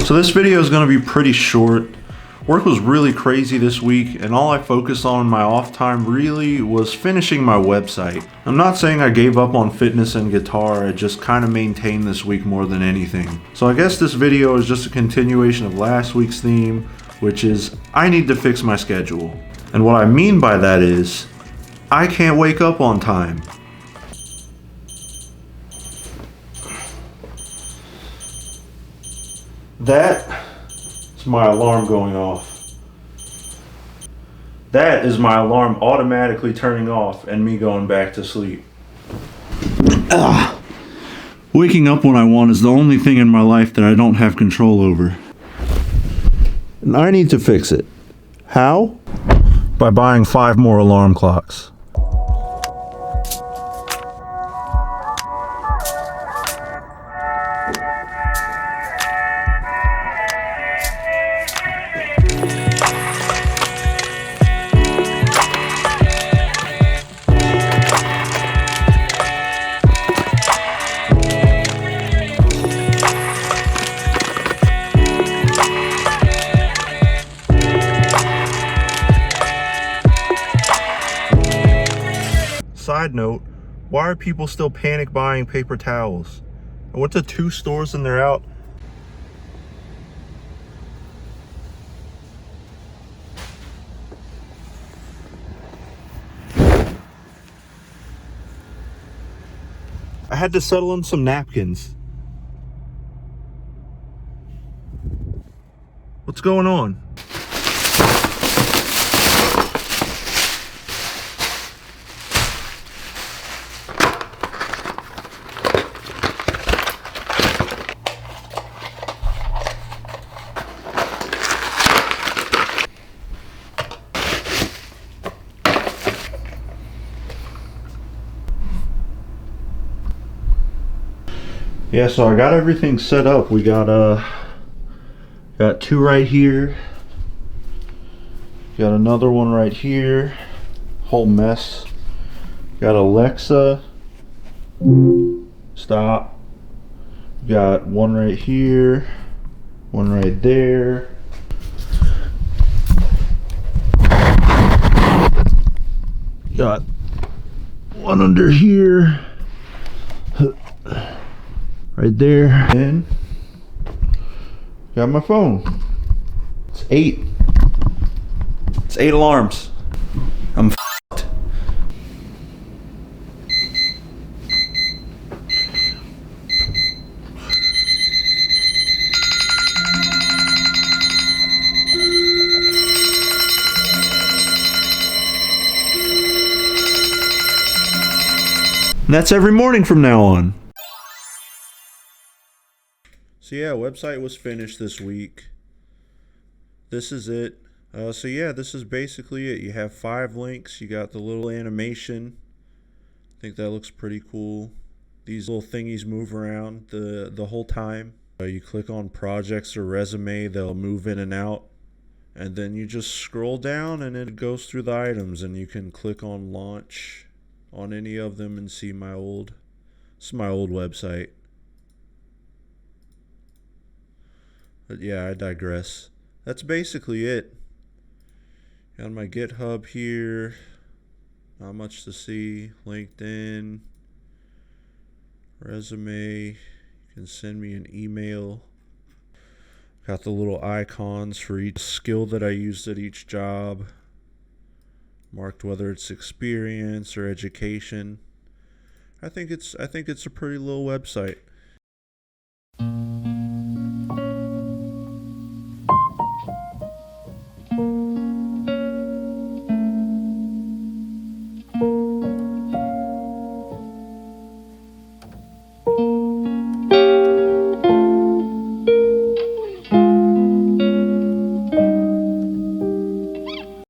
So this video is going to be pretty short. Work was really crazy this week, and all I focused on in my off time really was finishing my website. I'm not saying I gave up on fitness and guitar, I just kind of maintained this week more than anything. So I guess this video is just a continuation of last week's theme, which is I need to fix my schedule. And what I mean by that is, I can't wake up on time. That is my alarm going off. That is my alarm automatically turning off and me going back to sleep. Waking up when I want is the only thing in my life that I don't have control over. And I need to fix it. How? By buying 5 more alarm clocks. Side note, why are people still panic buying paper towels? I went to 2 stores and they're out. I had to settle on some napkins. What's going on? Yeah, so I got everything set up. We got 2 right here. Got another one right here. Whole mess. Got Alexa. Stop. Got one right here. One right there. Got one under here. Right there, and got my phone. It's 8. It's 8 alarms. I'm f***ed. And that's every morning from now on. So yeah, website was finished this week. This is it. So yeah, this is basically it. You have 5 links. You got the little animation. I think that looks pretty cool. These little thingies move around the whole time. You click on projects or resume, they'll move in and out. And then you just scroll down and it goes through the items, and you can click on launch on any of them and see my old website. But yeah, I digress. That's basically it. Got my GitHub here. Not much to see. LinkedIn. Resume. You can send me an email. Got the little icons for each skill that I used at each job. Marked whether it's experience or education. I think it's a pretty little website.